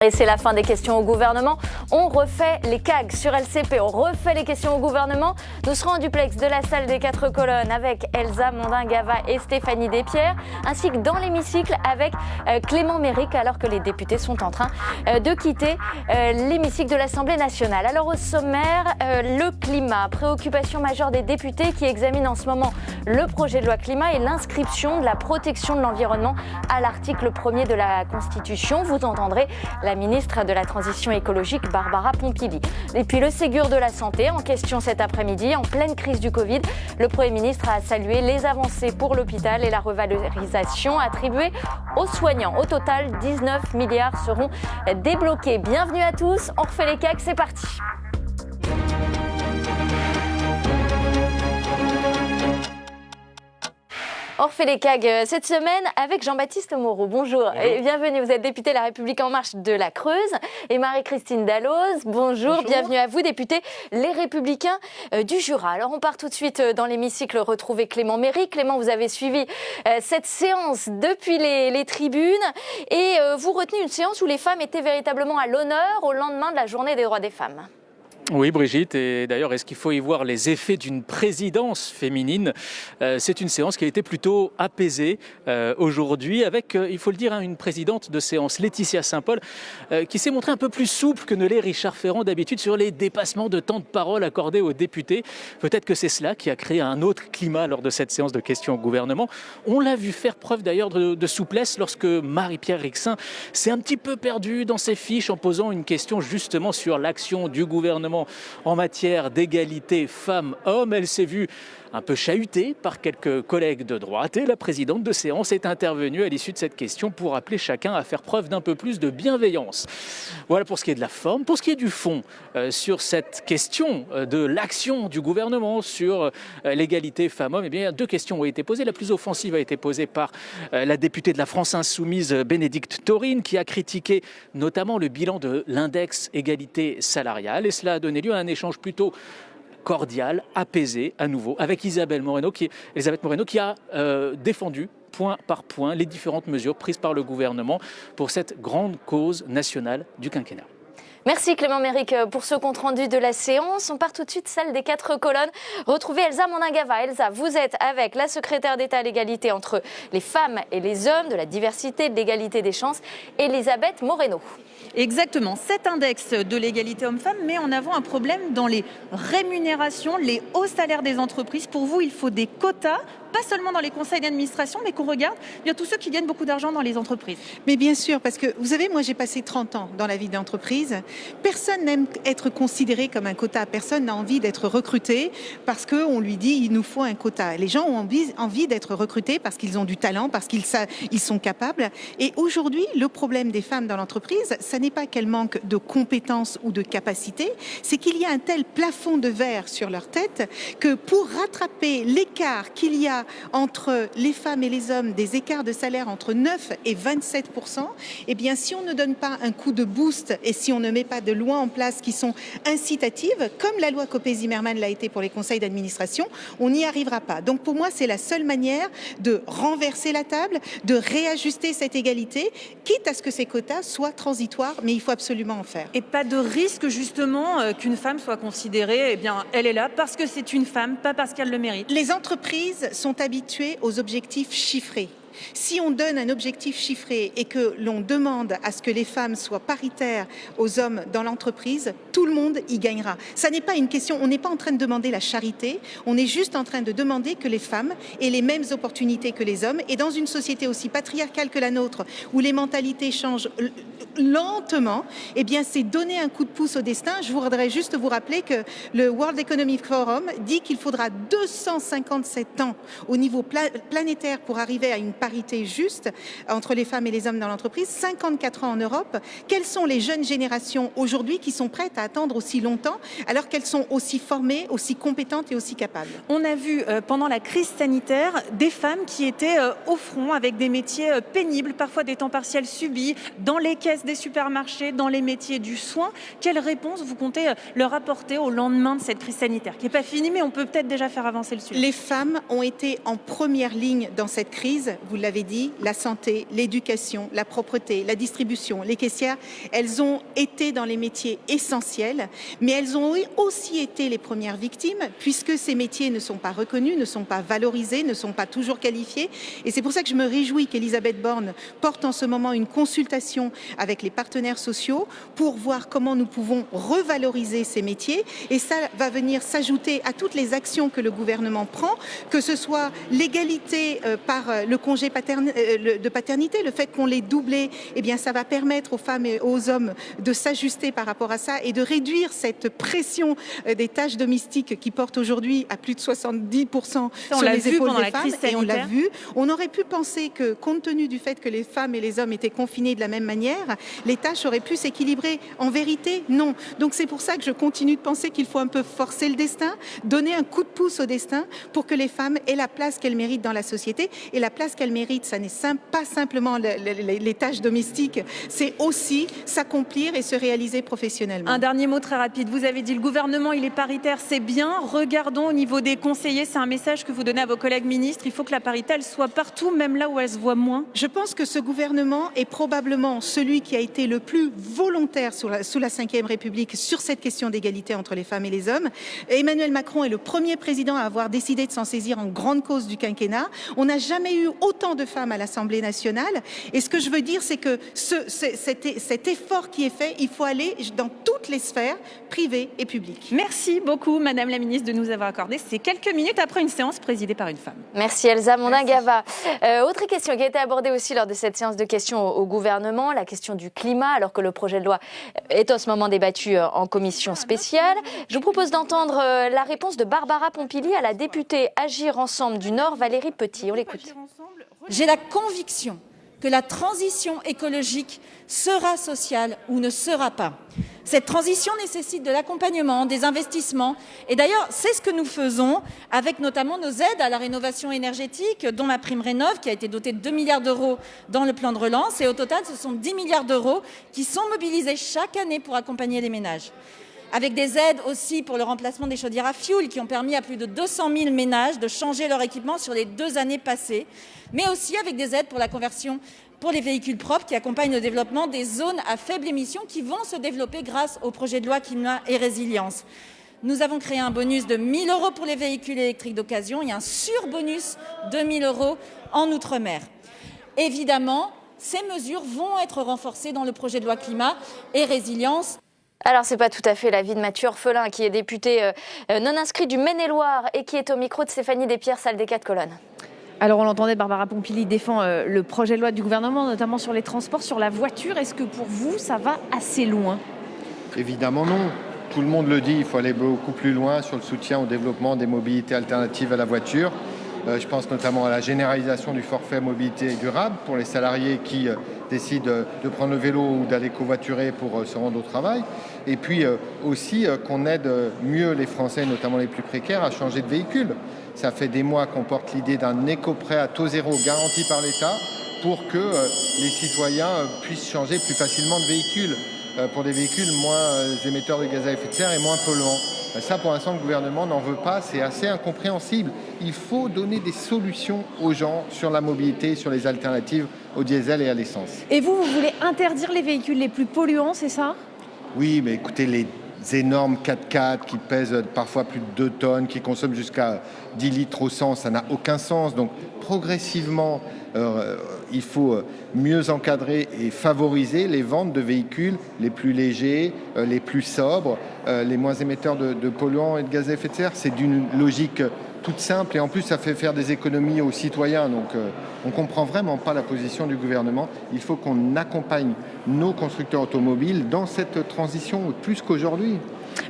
Et c'est la fin des questions au gouvernement. On refait les CAG sur LCP, on refait les questions au gouvernement. Nous serons en duplex de la salle des 4 colonnes avec Elsa Mondin-Gava et Stéphanie Despierres, ainsi que dans l'hémicycle avec Clément Méric, alors que les députés sont en train de quitter l'hémicycle de l'Assemblée nationale. Alors au sommaire, le climat, préoccupation majeure des députés qui examinent en ce moment le projet de loi climat et l'inscription de la protection de l'environnement à l'article 1er de la Constitution. Vous entendrez la ministre de la Transition écologique, Barbara Pompili. Et puis le Ségur de la santé, en question cet après-midi, en pleine crise du Covid. Le Premier ministre a salué les avancées pour l'hôpital et la revalorisation attribuée aux soignants. Au total, 19 milliards seront débloqués. Bienvenue à tous, on refait les CAG, c'est parti. On refait les CAG cette semaine avec Jean-Baptiste Moreau. Bonjour et bienvenue. Vous êtes député La République En Marche de la Creuse. Et Marie-Christine Dalloz, bonjour. Bienvenue à vous, député Les Républicains du Jura. Alors on part tout de suite dans l'hémicycle retrouver Clément Méric. Clément, vous avez suivi cette séance depuis les tribunes et vous retenez une séance où les femmes étaient véritablement à l'honneur au lendemain de la journée des droits des femmes. Oui, Brigitte, et d'ailleurs, est-ce qu'il faut y voir les effets d'une présidence féminine ? C'est une séance qui a été plutôt apaisée aujourd'hui avec, il faut le dire, une présidente de séance, Laetitia Saint-Paul, qui s'est montrée un peu plus souple que ne l'est Richard Ferrand d'habitude sur les dépassements de temps de parole accordés aux députés. Peut-être que c'est cela qui a créé un autre climat lors de cette séance de questions au gouvernement. On l'a vu faire preuve d'ailleurs de souplesse lorsque Marie-Pierre Rixain s'est un petit peu perdue dans ses fiches en posant une question justement sur l'action du gouvernement en matière d'égalité femmes-hommes. Elle s'est vue un peu chahutée par quelques collègues de droite et la présidente de séance est intervenue à l'issue de cette question pour appeler chacun à faire preuve d'un peu plus de bienveillance. Voilà pour ce qui est de la forme. Pour ce qui est du fond, sur cette question de l'action du gouvernement sur l'égalité femmes-hommes, eh bien, deux questions ont été posées. La plus offensive a été posée par la députée de la France Insoumise, Bénédicte Taurine, qui a critiqué notamment le bilan de l'index égalité salariale. Et cela a donné lieu à un échange plutôt cordial, apaisé à nouveau, avec Elisabeth Moreno qui a défendu point par point les différentes mesures prises par le gouvernement pour cette grande cause nationale du quinquennat. Merci Clément Méric pour ce compte-rendu de la séance. On part tout de suite, salle des 4 colonnes. Retrouvez Elsa Mondin-Gava. Elsa, vous êtes avec la secrétaire d'État à l'égalité entre les femmes et les hommes, de la diversité, de l'égalité des chances, Elisabeth Moreno. Exactement. Cet index de l'égalité homme-femme met en avant un problème dans les rémunérations, les hauts salaires des entreprises. Pour vous, il faut des quotas, pas seulement dans les conseils d'administration, mais qu'on regarde bien tous ceux qui gagnent beaucoup d'argent dans les entreprises. Mais bien sûr, parce que vous savez, moi j'ai passé 30 ans dans la vie d'entreprise. Personne n'aime être considéré comme un quota. Personne n'a envie d'être recruté parce qu'on lui dit il nous faut un quota. Les gens ont envie d'être recrutés parce qu'ils ont du talent, parce qu'ils sont capables. Et aujourd'hui, le problème des femmes dans l'entreprise, ça n'est pas qu'elles manquent de compétences ou de capacités, c'est qu'il y a un tel plafond de verre sur leur tête que pour rattraper l'écart qu'il y a entre les femmes et les hommes, des écarts de salaire entre 9 et 27%, eh bien si on ne donne pas un coup de boost et si on ne met pas de lois en place qui sont incitatives, comme la loi Copé-Zimmermann l'a été pour les conseils d'administration, on n'y arrivera pas. Donc pour moi, c'est la seule manière de renverser la table, de réajuster cette égalité, quitte à ce que ces quotas soient transitoires, mais il faut absolument en faire. Et pas de risque justement qu'une femme soit considérée, eh bien elle est là parce que c'est une femme, pas parce qu'elle le mérite. Les entreprises sont habituées aux objectifs chiffrés. Si on donne un objectif chiffré et que l'on demande à ce que les femmes soient paritaires aux hommes dans l'entreprise, tout le monde y gagnera. Ça n'est pas une question, on n'est pas en train de demander la charité, on est juste en train de demander que les femmes aient les mêmes opportunités que les hommes. Et dans une société aussi patriarcale que la nôtre, où les mentalités changent lentement, eh bien c'est donner un coup de pouce au destin. Je voudrais juste vous rappeler que le World Economic Forum dit qu'il faudra 257 ans au niveau planétaire pour arriver à une parité juste entre les femmes et les hommes dans l'entreprise, 54 ans en Europe. Quelles sont les jeunes générations aujourd'hui qui sont prêtes à attendre aussi longtemps alors qu'elles sont aussi formées, aussi compétentes et aussi capables? On a vu pendant la crise sanitaire des femmes qui étaient au front avec des métiers pénibles, parfois des temps partiels subis, dans les caisses des supermarchés, dans les métiers du soin. Quelle réponse vous comptez leur apporter au lendemain de cette crise sanitaire qui n'est pas finie, mais on peut peut-être déjà faire avancer le sujet? Les femmes ont été en première ligne dans cette crise. vous l'avez dit, la santé, l'éducation, la propreté, la distribution, les caissières, elles ont été dans les métiers essentiels, mais elles ont aussi été les premières victimes, puisque ces métiers ne sont pas reconnus, ne sont pas valorisés, ne sont pas toujours qualifiés. Et c'est pour ça que je me réjouis qu'Elisabeth Borne porte en ce moment une consultation avec les partenaires sociaux pour voir comment nous pouvons revaloriser ces métiers. Et ça va venir s'ajouter à toutes les actions que le gouvernement prend, que ce soit l'égalité par le congé de paternité, le fait qu'on l'ait doublé, eh bien ça va permettre aux femmes et aux hommes de s'ajuster par rapport à ça et de réduire cette pression des tâches domestiques qui portent aujourd'hui à plus de 70% sur les épaules des femmes. Et on l'a vu. On aurait pu penser que, compte tenu du fait que les femmes et les hommes étaient confinés de la même manière, les tâches auraient pu s'équilibrer. En vérité, non. Donc c'est pour ça que je continue de penser qu'il faut un peu forcer le destin, donner un coup de pouce au destin pour que les femmes aient la place qu'elles méritent dans la société. Et la place qu'elles méritent, ça n'est pas simplement les tâches domestiques, c'est aussi s'accomplir et se réaliser professionnellement. Un dernier mot très rapide. Vous avez dit le gouvernement, il est paritaire, c'est bien. Regardons au niveau des conseillers, c'est un message que vous donnez à vos collègues ministres. Il faut que la parité, elle soit partout, même là où elle se voit moins. Je pense que ce gouvernement est probablement celui qui a été le plus volontaire sous la Ve République sur cette question d'égalité entre les femmes et les hommes. Emmanuel Macron est le premier président à avoir décidé de s'en saisir en grande cause du quinquennat. On n'a jamais eu autant de femmes à l'Assemblée nationale. Et ce que je veux dire, c'est que cet effort qui est fait, il faut aller dans toutes les sphères, privées et publiques. Merci beaucoup, Madame la Ministre, de nous avoir accordé ces quelques minutes après une séance présidée par une femme. Merci Elsa Mondin-Gava. Autre question qui a été abordée aussi lors de cette séance de questions au gouvernement, la question du climat, alors que le projet de loi est en ce moment débattu en commission spéciale. Je vous propose d'entendre la réponse de Barbara Pompili à la députée Agir Ensemble du Nord, Valérie Petit. On l'écoute. J'ai la conviction que la transition écologique sera sociale ou ne sera pas. Cette transition nécessite de l'accompagnement, des investissements. Et d'ailleurs, c'est ce que nous faisons avec notamment nos aides à la rénovation énergétique, dont ma prime Rénov', qui a été dotée de 2 milliards d'euros dans le plan de relance. Et au total, ce sont 10 milliards d'euros qui sont mobilisés chaque année pour accompagner les ménages. Avec des aides aussi pour le remplacement des chaudières à fioul qui ont permis à plus de 200 000 ménages de changer leur équipement sur les 2 années passées, mais aussi avec des aides pour la conversion pour les véhicules propres qui accompagnent le développement des zones à faible émission qui vont se développer grâce au projet de loi Climat et Résilience. Nous avons créé un bonus de 1 000 € pour les véhicules électriques d'occasion et un surbonus de 1 000 € en Outre-mer. Évidemment, ces mesures vont être renforcées dans le projet de loi Climat et Résilience. Alors, c'est pas tout à fait l'avis de Mathieu Orphelin, qui est député non inscrit du Maine-et-Loire et qui est au micro de Stéphanie Despierres, salle des 4 colonnes. Alors, on l'entendait, Barbara Pompili défend le projet de loi du gouvernement, notamment sur les transports, sur la voiture. Est-ce que pour vous, ça va assez loin ? Évidemment non. Tout le monde le dit, il faut aller beaucoup plus loin sur le soutien au développement des mobilités alternatives à la voiture. Je pense notamment à la généralisation du forfait mobilité durable pour les salariés qui décident de prendre le vélo ou d'aller covoiturer pour se rendre au travail. Et puis aussi qu'on aide mieux les Français, notamment les plus précaires, à changer de véhicule. Ça fait des mois qu'on porte l'idée d'un éco-prêt à taux zéro garanti par l'État pour que les citoyens puissent changer plus facilement de véhicule pour des véhicules moins émetteurs de gaz à effet de serre et moins polluants. Ça, pour l'instant, le gouvernement n'en veut pas. C'est assez incompréhensible. Il faut donner des solutions aux gens sur la mobilité, sur les alternatives au diesel et à l'essence. Et vous voulez interdire les véhicules les plus polluants, c'est ça ? Oui, mais écoutez, les énormes 4x4 qui pèsent parfois plus de 2 tonnes, qui consomment jusqu'à 10 litres au 100, ça n'a aucun sens. Donc, progressivement, il faut mieux encadrer et favoriser les ventes de véhicules les plus légers, les plus sobres, les moins émetteurs de polluants et de gaz à effet de serre. C'est d'une logique toute simple et en plus ça fait faire des économies aux citoyens. Donc on ne comprend vraiment pas la position du gouvernement. Il faut qu'on accompagne nos constructeurs automobiles dans cette transition plus qu'aujourd'hui.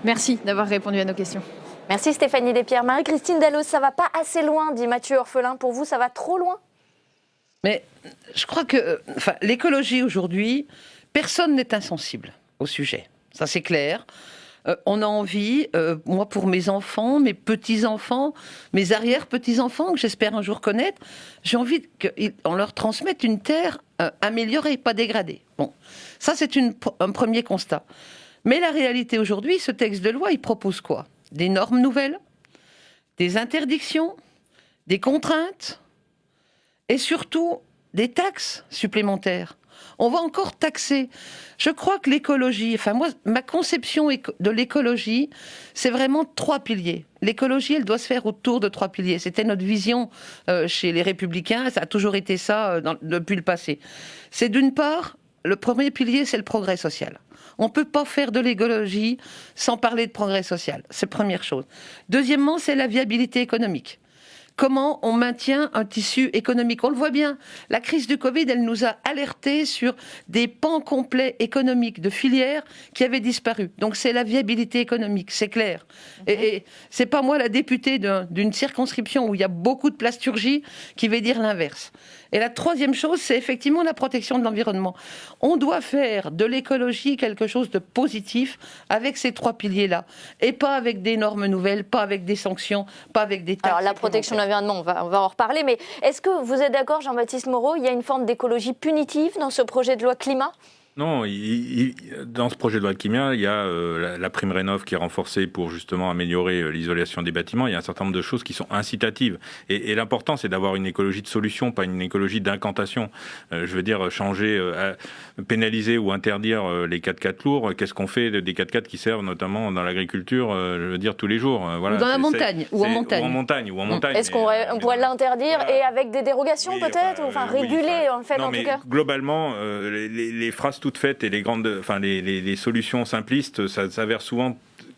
Merci d'avoir répondu à nos questions. Merci Stéphanie Despierres. Marie-Christine Dalloz, ça va pas assez loin, dit Mathieu Orphelin. Pour vous, ça va trop loin ? Mais je crois que l'écologie aujourd'hui, personne n'est insensible au sujet. Ça, c'est clair. On a envie, moi pour mes enfants, mes petits-enfants, mes arrière-petits-enfants, que j'espère un jour connaître, j'ai envie qu'on leur transmette une terre améliorée, pas dégradée. Bon, ça c'est un premier constat. Mais la réalité aujourd'hui, ce texte de loi, il propose quoi ? Des normes nouvelles, des interdictions, des contraintes. et surtout des taxes supplémentaires. On va encore taxer. Je crois que l'écologie, enfin moi, ma conception de l'écologie, c'est vraiment 3 piliers. L'écologie, elle doit se faire autour de 3 piliers. C'était notre vision chez les Républicains, ça a toujours été ça depuis le passé. C'est d'une part, le premier pilier, c'est le progrès social. On ne peut pas faire de l'écologie sans parler de progrès social. C'est la première chose. Deuxièmement, c'est la viabilité économique. Comment on maintient un tissu économique. On le voit bien, la crise du Covid, elle nous a alertés sur des pans complets économiques de filières qui avaient disparu. Donc c'est la viabilité économique, c'est clair. Et c'est pas moi, la députée d'une circonscription où il y a beaucoup de plasturgie, qui va dire l'inverse. Et la troisième chose, c'est effectivement la protection de l'environnement. On doit faire de l'écologie quelque chose de positif avec ces 3 piliers-là. Et pas avec des normes nouvelles, pas avec des sanctions, pas avec des taxes. Alors la protection de l'environnement, on va en reparler. Mais est-ce que vous êtes d'accord, Jean-Baptiste Moreau, il y a une forme d'écologie punitive dans ce projet de loi climat ? Non, dans ce projet de loi de climat, il y a la prime Rénov' qui est renforcée pour justement améliorer l'isolation des bâtiments. Il y a un certain nombre de choses qui sont incitatives. Et l'important, c'est d'avoir une écologie de solution, pas une écologie d'incantation. Je veux dire, changer, pénaliser ou interdire les 4x4 lourds. Qu'est-ce qu'on fait des 4x4 qui servent notamment dans l'agriculture, je veux dire, tous les jours. Voilà, ou dans la montagne, ou en montagne. Est-ce qu'on pourrait l'interdire et avec des régulier peut-être, enfin réguler en fait, en tout cas. Globalement, les phrases toutes faites et les solutions simplistes, ça s'avère souvent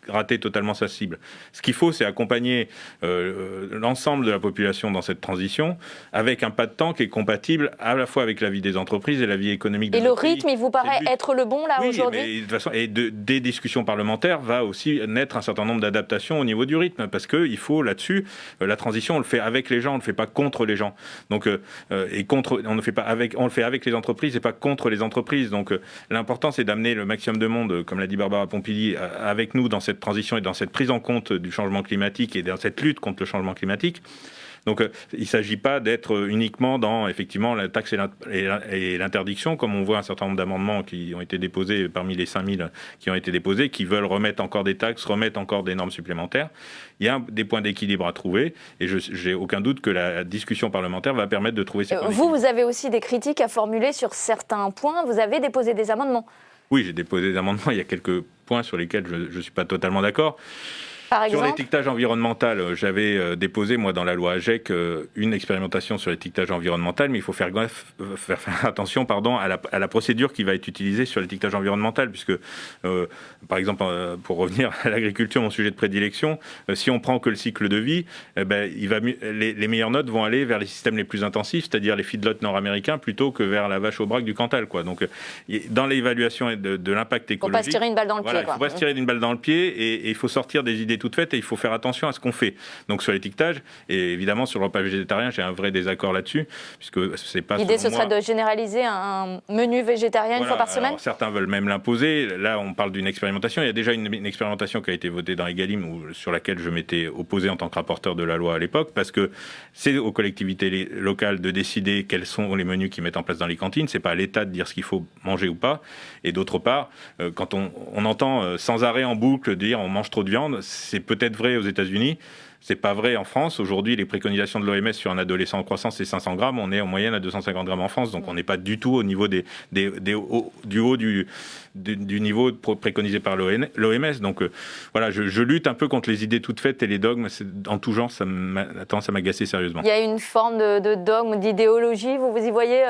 rater totalement sa cible. Ce qu'il faut, c'est accompagner l'ensemble de la population dans cette transition avec un pas de temps qui est compatible à la fois avec la vie des entreprises et la vie économique des autres pays. Et le rythme, il vous paraît être le bon là aujourd'hui ? Mais de toute façon, des discussions parlementaires va aussi naître un certain nombre d'adaptations au niveau du rythme, parce qu'il faut là-dessus, la transition, on le fait avec les gens, on ne le fait pas contre les gens. Donc, on le fait avec les entreprises et pas contre les entreprises. Donc, l'important, c'est d'amener le maximum de monde, comme l'a dit Barbara Pompili, avec nous dans cette transition et dans cette prise en compte du changement climatique et dans cette lutte contre le changement climatique. Donc, il ne s'agit pas d'être uniquement dans, effectivement, la taxe et l'interdiction, comme on voit un certain nombre d'amendements qui ont été déposés, parmi les 5000 qui ont été déposés, qui veulent remettre encore des taxes, remettre encore des normes supplémentaires. Il y a des points d'équilibre à trouver, et je n'ai aucun doute que la discussion parlementaire va permettre de trouver ces points d'équilibre. Vous avez aussi des critiques à formuler sur certains points. Vous avez déposé des amendements. Oui, j'ai déposé des amendements. Il y a quelques points sur lesquels je ne suis pas totalement d'accord. Par exemple ? Sur l'étiquetage environnemental, j'avais déposé, moi, dans la loi AGEC, une expérimentation sur l'étiquetage environnemental, mais il faut faire attention à la procédure qui va être utilisée sur l'étiquetage environnemental, puisque, par exemple, pour revenir à l'agriculture, mon sujet de prédilection, si on prend que le cycle de vie, les meilleures notes vont aller vers les systèmes les plus intensifs, c'est-à-dire les feedlots nord-américains, plutôt que vers la vache au braque du Cantal, quoi. Donc, dans l'évaluation de l'impact écologique... Il ne faut pas se tirer une balle dans le pied, quoi. Il ne faut pas se tirer une balle dans le pied, et il faut sortir des idées toutes faites, et il faut faire attention à ce qu'on fait. Donc sur l'étiquetage, et évidemment sur le repas végétarien, j'ai un vrai désaccord là-dessus, puisque c'est pas... L'idée, ce serait de généraliser un menu végétarien une fois par semaine. Certains veulent même l'imposer. Là, on parle d'une expérimentation. Il y a déjà une expérimentation qui a été votée dans Egalim, sur laquelle je m'étais opposé en tant que rapporteur de la loi à l'époque, parce que c'est aux collectivités locales de décider quels sont les menus qu'ils mettent en place dans les cantines. C'est pas à l'État de dire ce qu'il faut manger ou pas. Et d'autre part, quand on entend sans arrêt en boucle dire on mange trop de viande, c'est peut-être vrai aux États-Unis, c'est pas vrai en France. Aujourd'hui, les préconisations de l'OMS sur un adolescent en croissance, c'est 500 grammes. On est en moyenne à 250 grammes en France, donc on n'est pas du tout au niveau du niveau préconisé par l'OMS. Donc voilà, je lutte un peu contre les idées toutes faites et les dogmes. En tout genre, ça a tendance à m'agacer sérieusement. Il y a une forme de dogme, d'idéologie. Vous y voyez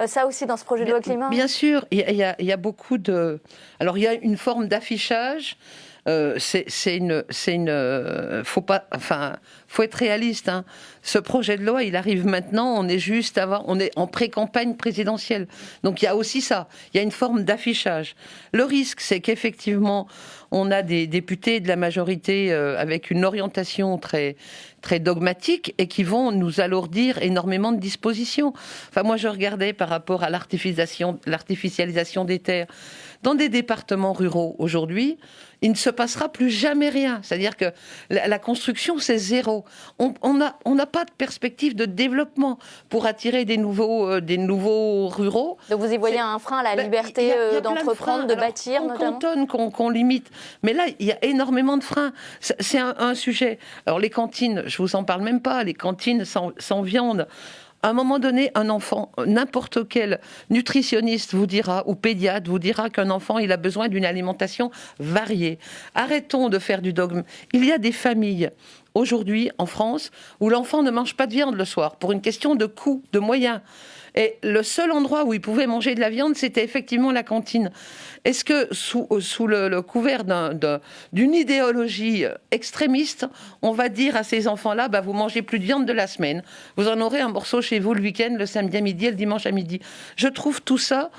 ça aussi dans ce projet de loi climat ? Bien sûr, il y a beaucoup de... Alors, il y a une forme d'affichage. Faut être réaliste, hein. Ce projet de loi, il arrive maintenant, on est en pré-campagne présidentielle. Donc il y a aussi ça, il y a une forme d'affichage. Le risque, c'est qu'effectivement, on a des députés de la majorité avec une orientation très, très dogmatique et qui vont nous alourdir énormément de dispositions. Enfin, moi, je regardais par rapport à l'artificialisation des terres. Dans des départements ruraux aujourd'hui, il ne se passera plus jamais rien. C'est-à-dire que la construction, c'est zéro. On n'a pas de perspective de développement pour attirer des nouveaux ruraux. Donc vous y voyez un frein à la liberté d'entreprendre, de bâtir notamment ? On cantonne, qu'on limite. Mais là, il y a énormément de freins. C'est un sujet. Alors les cantines, je vous en parle même pas. Les cantines sans viande. À un moment donné, un enfant, n'importe quel nutritionniste vous dira, ou pédiatre vous dira qu'un enfant, il a besoin d'une alimentation variée. Arrêtons de faire du dogme. Il y a des familles aujourd'hui en France où l'enfant ne mange pas de viande le soir pour une question de coût, de moyens. Et le seul endroit où il pouvait manger de la viande, c'était effectivement la cantine. Est-ce que sous le couvert d'une idéologie extrémiste, on va dire à ces enfants-là, bah, vous mangez plus de viande de la semaine, vous en aurez un morceau chez vous le week-end, le samedi à midi et le dimanche à midi. Je trouve tout ça,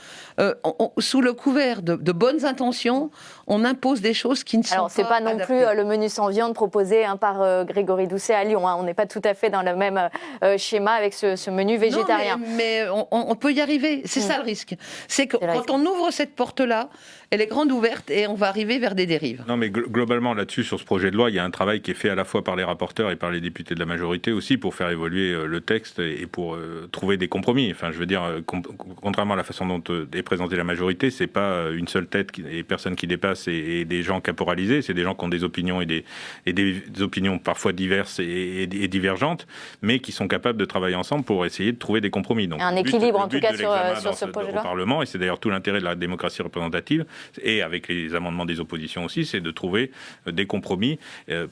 sous le couvert de bonnes intentions, on impose des choses qui ne sont pas adaptées. Alors, c'est pas non plus le menu sans viande proposé par Grégory Doucet à Lyon. On n'est pas tout à fait dans le même schéma avec ce menu végétarien. Non, mais on peut y arriver. C'est ça le risque. C'est que quand on ouvre cette porte-là, elle est grande ouverte et on va arriver vers des dérives. Non, mais globalement, là-dessus, sur ce projet de loi, il y a un travail qui est fait à la fois par les rapporteurs et par les députés de la majorité aussi pour faire évoluer le texte et pour trouver des compromis. Enfin, je veux dire, contrairement à la façon dont est présentée la majorité, c'est pas une seule tête et personne qui dépasse et des gens caporalisés. C'est des gens qui ont des opinions et des opinions parfois diverses et divergentes, mais qui sont capables de travailler ensemble pour essayer de trouver des compromis. Donc, un équilibre, en tout cas, sur ce projet de loi. Au Parlement, et c'est d'ailleurs tout l'intérêt de la démocratie représentative, et avec les amendements des oppositions aussi, c'est de trouver des compromis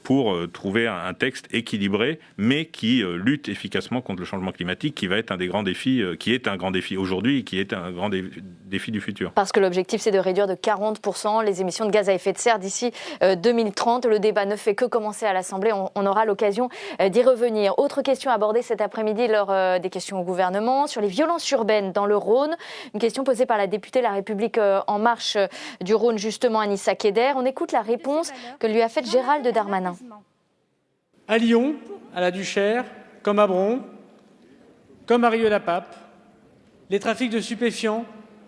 pour trouver un texte équilibré, mais qui lutte efficacement contre le changement climatique, qui va être un des grands défis, qui est un grand défi aujourd'hui, et qui est un grand défi du futur. Parce que l'objectif, c'est de réduire de 40% les émissions de gaz à effet de serre d'ici 2030. Le débat ne fait que commencer à l'Assemblée. On aura l'occasion d'y revenir. Autre question abordée cet après-midi lors des questions au gouvernement sur les violences urbaines dans le Rhône. Une question posée par la députée La République En Marche du Rhône, justement, Anissa Keder. On écoute la réponse que lui a faite Gérald Darmanin. À Lyon, à la Duchère, comme à Bron, comme à Rieux-la-Pape, les trafics de stupéfiants,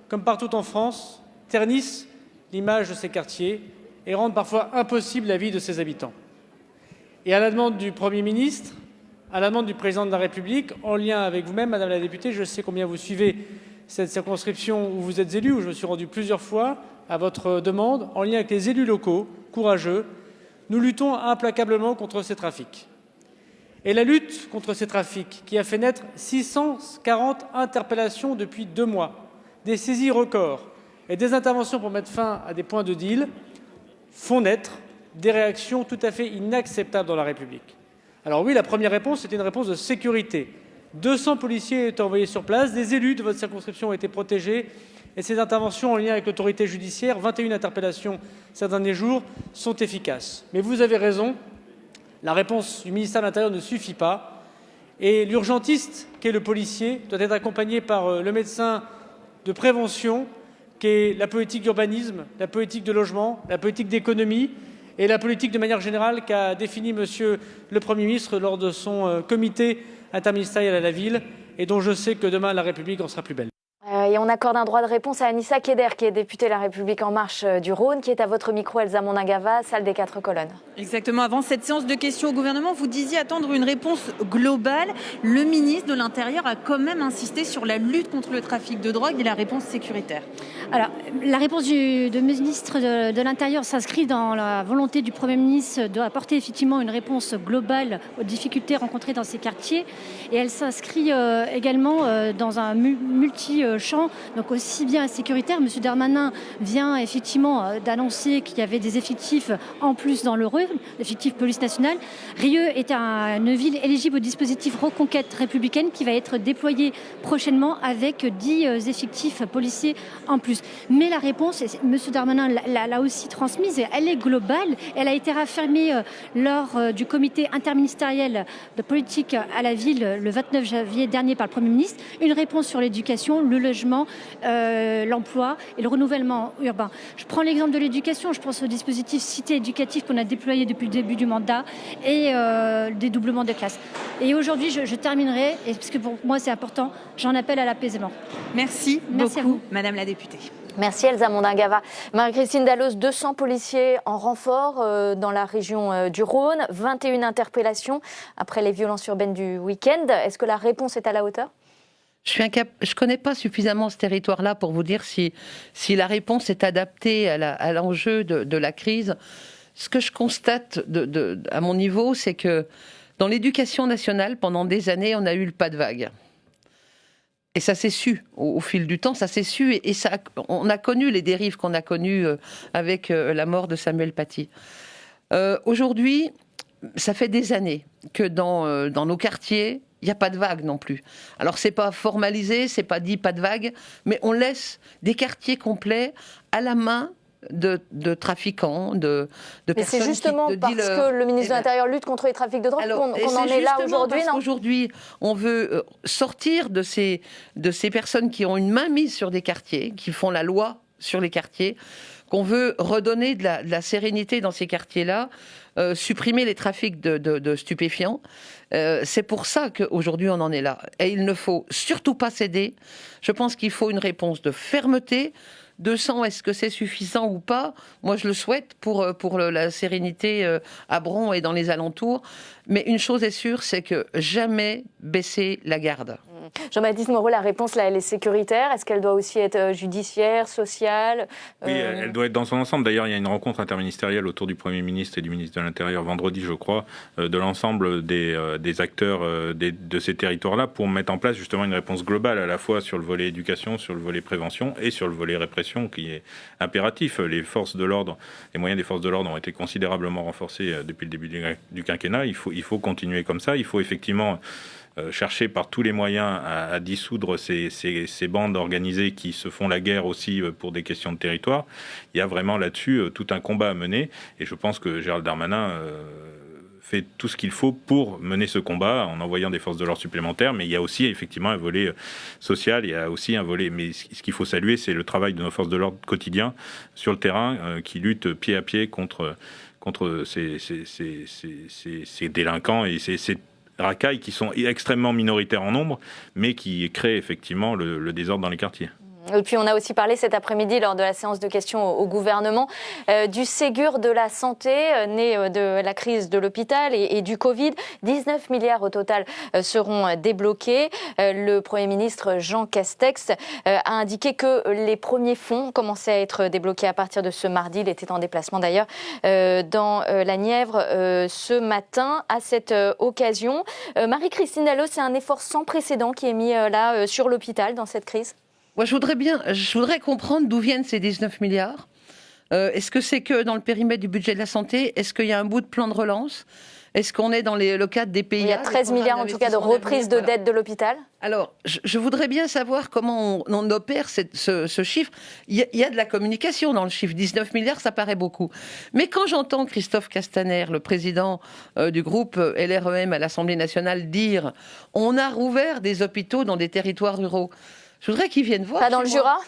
comme partout en France, ternissent l'image de ces quartiers et rendent parfois impossible la vie de ses habitants. Et à la demande du Premier ministre, à la demande du Président de la République, en lien avec vous-même, Madame la députée, je sais combien vous suivez cette circonscription où vous êtes élu, où je me suis rendu plusieurs fois à votre demande, en lien avec les élus locaux, courageux, nous luttons implacablement contre ces trafics. Et la lutte contre ces trafics, qui a fait naître 640 interpellations depuis 2 mois, des saisies records et des interventions pour mettre fin à des points de deal, font naître des réactions tout à fait inacceptables dans la République. Alors oui, la première réponse, c'était une réponse de sécurité. 200 policiers étaient envoyés sur place, des élus de votre circonscription ont été protégés, et ces interventions en lien avec l'autorité judiciaire, 21 interpellations ces derniers jours, sont efficaces. Mais vous avez raison, la réponse du ministère de l'Intérieur ne suffit pas, et l'urgentiste, qu'est le policier, doit être accompagné par le médecin de prévention, qu'est la politique d'urbanisme, la politique de logement, la politique d'économie, et la politique de manière générale qu'a définie Monsieur le Premier ministre lors de son comité interministériel à la ville, et dont je sais que demain la République en sera plus belle. Et on accorde un droit de réponse à Anissa Keder, qui est députée La République En Marche du Rhône, qui est à votre micro, Elsa Mondingava, salle des 4 colonnes. Exactement. Avant cette séance de questions au gouvernement, vous disiez attendre une réponse globale. Le ministre de l'Intérieur a quand même insisté sur la lutte contre le trafic de drogue et la réponse sécuritaire. Alors, la réponse du ministre de l'Intérieur s'inscrit dans la volonté du Premier ministre d'apporter effectivement une réponse globale aux difficultés rencontrées dans ces quartiers. Et elle s'inscrit également dans un multi-champ, donc aussi bien sécuritaire. M. Darmanin vient effectivement d'annoncer qu'il y avait des effectifs en plus dans le Rhône, effectifs police nationale. Rieux est une ville éligible au dispositif Reconquête républicaine qui va être déployé prochainement avec 10 effectifs policiers en plus. Mais la réponse, M. Darmanin l'a aussi transmise, elle est globale. Elle a été réaffirmée lors du comité interministériel de politique à la ville le 29 janvier dernier par le Premier ministre. Une réponse sur l'éducation, le logement, l'emploi et le renouvellement urbain. Je prends l'exemple de l'éducation, je pense au dispositif Cité éducative qu'on a déployé depuis le début du mandat et des doublements de classes. Et aujourd'hui, je terminerai, parce que pour moi c'est important, j'en appelle à l'apaisement. Merci beaucoup, à vous, Madame la députée. Merci Elsa Mondingava. Marie-Christine Dalloz, 200 policiers en renfort dans la région du Rhône, 21 interpellations après les violences urbaines du week-end. Est-ce que la réponse est à la hauteur ? Je ne connais pas suffisamment ce territoire-là pour vous dire si la réponse est adaptée à l'enjeu de la crise. Ce que je constate à mon niveau, c'est que dans l'éducation nationale, pendant des années, on a eu le pas de vague. Et ça s'est su au fil du temps, ça s'est su, et ça, on a connu les dérives qu'on a connues avec la mort de Samuel Paty. Aujourd'hui, ça fait des années que dans nos quartiers, il n'y a pas de vague non plus. Alors c'est pas formalisé, c'est pas dit pas de vague, mais on laisse des quartiers complets à la main de trafiquants, de mais personnes. C'est justement de parce dealers. que le ministre de l'Intérieur lutte contre les trafics de drogue qu'on en est là aujourd'hui, non? Aujourd'hui, on veut sortir de ces personnes qui ont une main mise sur des quartiers, qui font la loi sur les quartiers, qu'on veut redonner de la sérénité dans ces quartiers-là, supprimer les trafics de stupéfiants. C'est pour ça qu'aujourd'hui on en est là. Et il ne faut surtout pas céder. Je pense qu'il faut une réponse de fermeté. 200, est-ce que c'est suffisant ou pas? Moi, je le souhaite pour la sérénité à Bron et dans les alentours. Mais une chose est sûre, c'est que jamais baisser la garde. Jean-Baptiste Moreau, la réponse, là, elle est sécuritaire. Est-ce qu'elle doit aussi être judiciaire, sociale? Oui, elle doit être dans son ensemble. D'ailleurs, il y a une rencontre interministérielle autour du Premier ministre et du ministre de l'Intérieur vendredi, je crois, de l'ensemble des acteurs de ces territoires-là pour mettre en place justement une réponse globale à la fois sur le volet éducation, sur le volet prévention et sur le volet répression qui est impératif. Les forces de l'ordre, les moyens des forces de l'ordre ont été considérablement renforcés depuis le début du quinquennat. Il faut continuer comme ça. Il faut effectivement chercher par tous les moyens à dissoudre ces bandes organisées qui se font la guerre aussi pour des questions de territoire. Il y a vraiment là-dessus tout un combat à mener et je pense que Gérald Darmanin fait tout ce qu'il faut pour mener ce combat en envoyant des forces de l'ordre supplémentaires, mais il y a aussi effectivement un volet social, il y a aussi un volet, mais ce qu'il faut saluer, c'est le travail de nos forces de l'ordre quotidien sur le terrain qui luttent pied à pied contre ces délinquants et ces racailles qui sont extrêmement minoritaires en nombre, mais qui créent effectivement le désordre dans les quartiers. Et puis on a aussi parlé cet après-midi lors de la séance de questions au gouvernement du Ségur de la santé né de la crise de l'hôpital et du Covid. 19 milliards au total seront débloqués. Le Premier ministre Jean Castex a indiqué que les premiers fonds commençaient à être débloqués à partir de ce mardi. Il était en déplacement d'ailleurs dans la Nièvre ce matin. À cette occasion, Marie-Christine Dalloz, c'est un effort sans précédent qui est mis là sur l'hôpital dans cette crise. Moi, je voudrais comprendre d'où viennent ces 19 milliards. Est-ce que c'est que dans le périmètre du budget de la santé? Est-ce qu'il y a un bout de plan de relance? Est-ce qu'on est dans le cadre des PIA? Il y a 13 milliards en tout cas de reprise de dette de l'hôpital. Alors, je voudrais bien savoir comment on opère ce chiffre. Il y a de la communication dans le chiffre. 19 milliards, ça paraît beaucoup. Mais quand j'entends Christophe Castaner, le président du groupe LREM à l'Assemblée nationale, dire « on a rouvert des hôpitaux dans des territoires ruraux », je voudrais qu'ils viennent voir. Pas dans le Jura?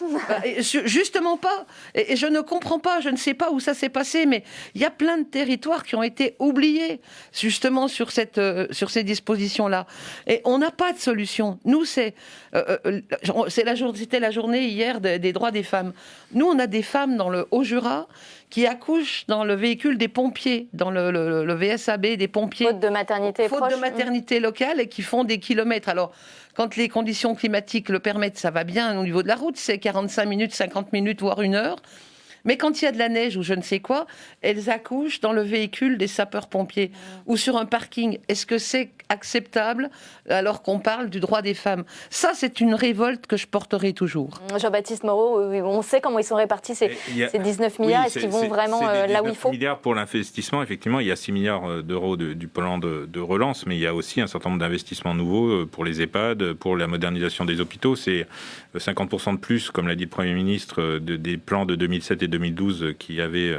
Justement pas. Et je ne comprends pas, je ne sais pas où ça s'est passé, mais il y a plein de territoires qui ont été oubliés, justement, sur ces dispositions-là. Et on n'a pas de solution. Nous, c'était la journée hier des droits des femmes. Nous, on a des femmes dans le Haut-Jura qui accouchent dans le véhicule des pompiers, dans le VSAB des pompiers. Faute de maternité proche. Faute de maternité locale et qui font des kilomètres. Alors, quand les conditions climatiques le permettent, ça va bien au niveau de la route, c'est 45 minutes, 50 minutes, voire 1 heure. Mais quand il y a de la neige ou je ne sais quoi, elles accouchent dans le véhicule des sapeurs-pompiers ou sur un parking. Est-ce que c'est acceptable alors qu'on parle du droit des femmes? Ça, c'est une révolte que je porterai toujours. Jean-Baptiste Moreau, on sait comment ils sont répartis ces 19 milliards. Est-ce qu'ils vont vraiment là où il faut? 19 milliards pour l'investissement, effectivement. Il y a 6 milliards d'euros du plan de relance, mais il y a aussi un certain nombre d'investissements nouveaux pour les EHPAD, pour la modernisation des hôpitaux. C'est 50% de plus, comme l'a dit le Premier ministre, des plans de 2007 et 2012 qui avaient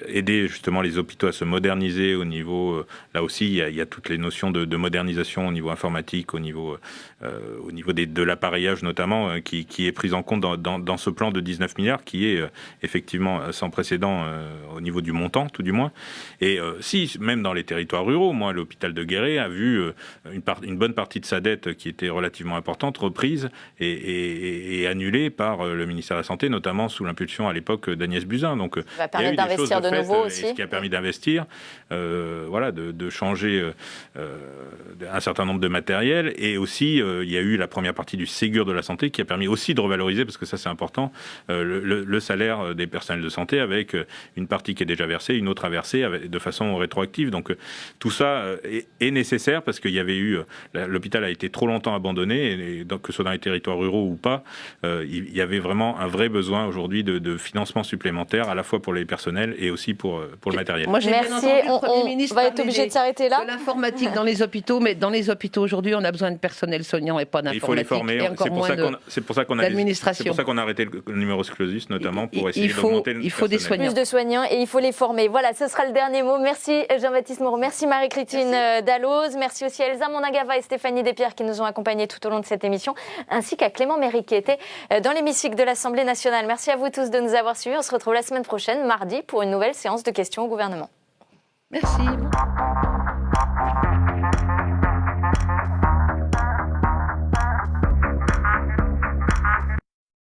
aidé justement les hôpitaux à se moderniser au niveau, là aussi il y a toutes les notions de modernisation au niveau informatique, au niveau de l'appareillage notamment, qui est prise en compte dans ce plan de 19 milliards qui est effectivement sans précédent au niveau du montant tout du moins. Et si même dans les territoires ruraux, moi l'hôpital de Guéret a vu une bonne partie de sa dette qui était relativement importante reprise et annulée par le ministère de la Santé, notamment sous l'impulsion à l'époque l'époque d'Agnès Buzyn. Donc, va il y a eu permettre des choses d'investir de faites, nouveau et aussi. ce qui a permis d'investir, de changer un certain nombre de matériel. Et aussi, il y a eu la première partie du Ségur de la santé qui a permis aussi de revaloriser, parce que ça c'est important, le salaire des personnels de santé, avec une partie qui est déjà versée, une autre à verser de façon rétroactive. Donc tout ça est nécessaire, parce qu'il y avait eu, l'hôpital a été trop longtemps abandonné, et donc, que ce soit dans les territoires ruraux ou pas, il y avait vraiment un vrai besoin aujourd'hui de financement supplémentaire, à la fois pour les personnels et aussi pour le matériel. Moi, j'ai bien Merci. entendu le Premier ministre On va être parler obligé de s'arrêter là. de l'informatique dans les hôpitaux, mais dans les hôpitaux aujourd'hui, on a besoin de personnel soignant et pas Il faut les d'informatique. former. Et encore moins C'est pour ça qu'on a d'administration. c'est pour ça qu'on a arrêté le numerus clausus, notamment pour essayer il faut d'augmenter le des personnel. soignants. Plus de soignants et il faut les former. Voilà, ce sera le dernier mot. Merci Jean-Baptiste Moreau, merci Marie-Christine Dalloz, merci aussi à Elsa Mondingava et Stéphanie Despierres qui nous ont accompagnés tout au long de cette émission, ainsi qu'à Clément Méry qui était dans l'hémicycle de l'Assemblée nationale. Merci à vous tous de nous avoir suivis. On se retrouve la semaine prochaine, mardi, pour une nouvelle séance de questions au gouvernement. Merci.